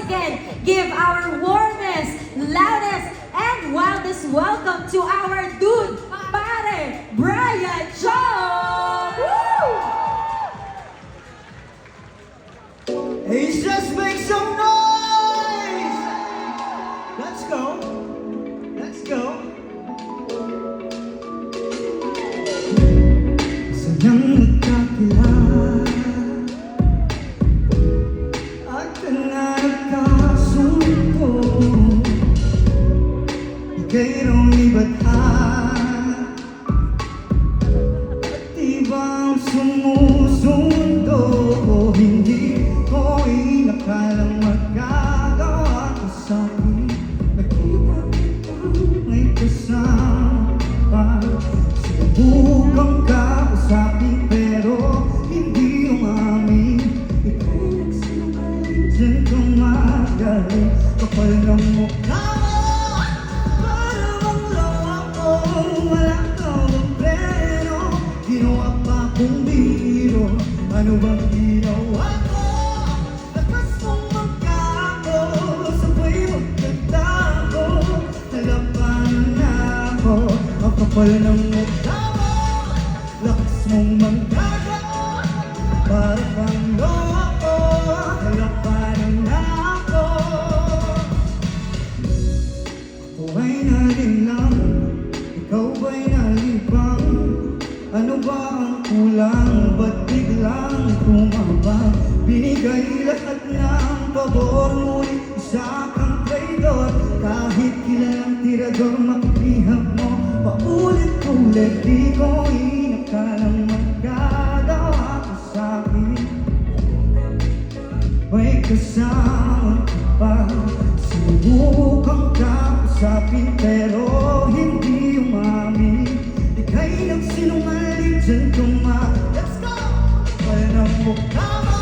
again give our warmest, loudest, and wildest welcome to our dude, Pare Brian Chong! Hey, just make some noise! Let's go. Let's go. Sayang nagkakilala at na nagkasundo. Ika'y lumibadhan at ibang sumusundo. Hindi ko inakalang magagawa ko sa'kin. Nakita kitang may kasama pa. Sinubukang kausapin pero hindi umamin. Ika'y nagsinungaling, dyan kang magaling. Kapal ng mukha mo, para bang lawa ko. Wala kang pleno, ginawa pa kong biro. Ano bang ginawa ko? Lakas mong magkako, sabay magkatago. Nalapanan na ako, ang kapal ng mukha mo. Lakas mong magkako, para kang loko. Nalapanan na ako. Ako ay nalinlang, ikaw ba'y nalibang? Ano ba ang kulang? Ba't biglang tumabang? Binigay lahat ng pabor, ngunit isa kang traidor. Kahit kilalang tirador, makikihag mo paulit-ulit. Di ko inakalang magagawa ko sa'kin. May kasama pa, sinubukang kausapin pero hindi umamin. Ika'y nagsinungaling, dyan tuma. Let's go! Kapal ng mukha mo,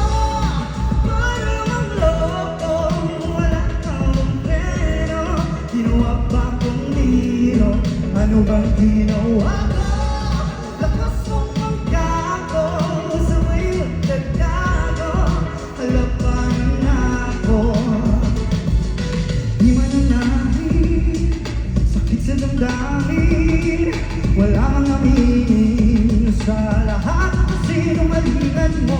para mang loko. Wala kang pleno, ginawa pa kong nilo. Ano bang ginawa ko? Lakas mong magkako, sabay magdagdago. Halapanan na ako. Di mananahin, sakit sa damdamin. Wala kang aminin sa lahat ng sinungalingan mo.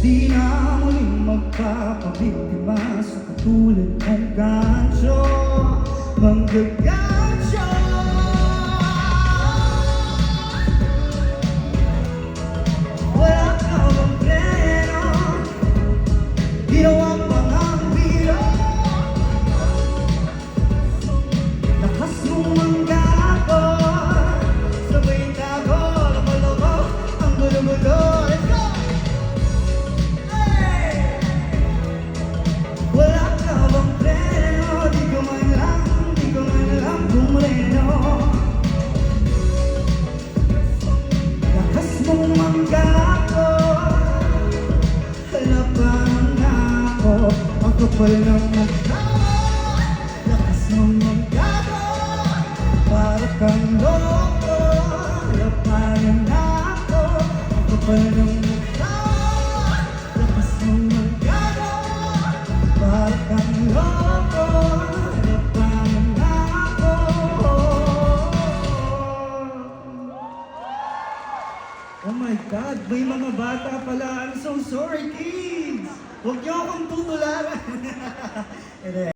Di na muling magpapabiktima sa katulad mong gancho. Manggagancho. Wala kang bang pleno, ginawa pa ng biro. Lakas mong manggako, sabay tago, loko-loko, ang gulo-gulo. Let's go! Hey! Wala ka bang pleno, di ko man alam kung reno. Lakas mong manggako, halapanan na ako. Ang kapal ng mukha mo, lakas mong manggako, para kang loko. Halapanan na ako. Ang kapal ng mukha mo, lakas mong manggako, para kang loko. Halapanan na ako. Oh my God, may mga bata pala. I'm so sorry, kids. Huwag niyo akong tutularan.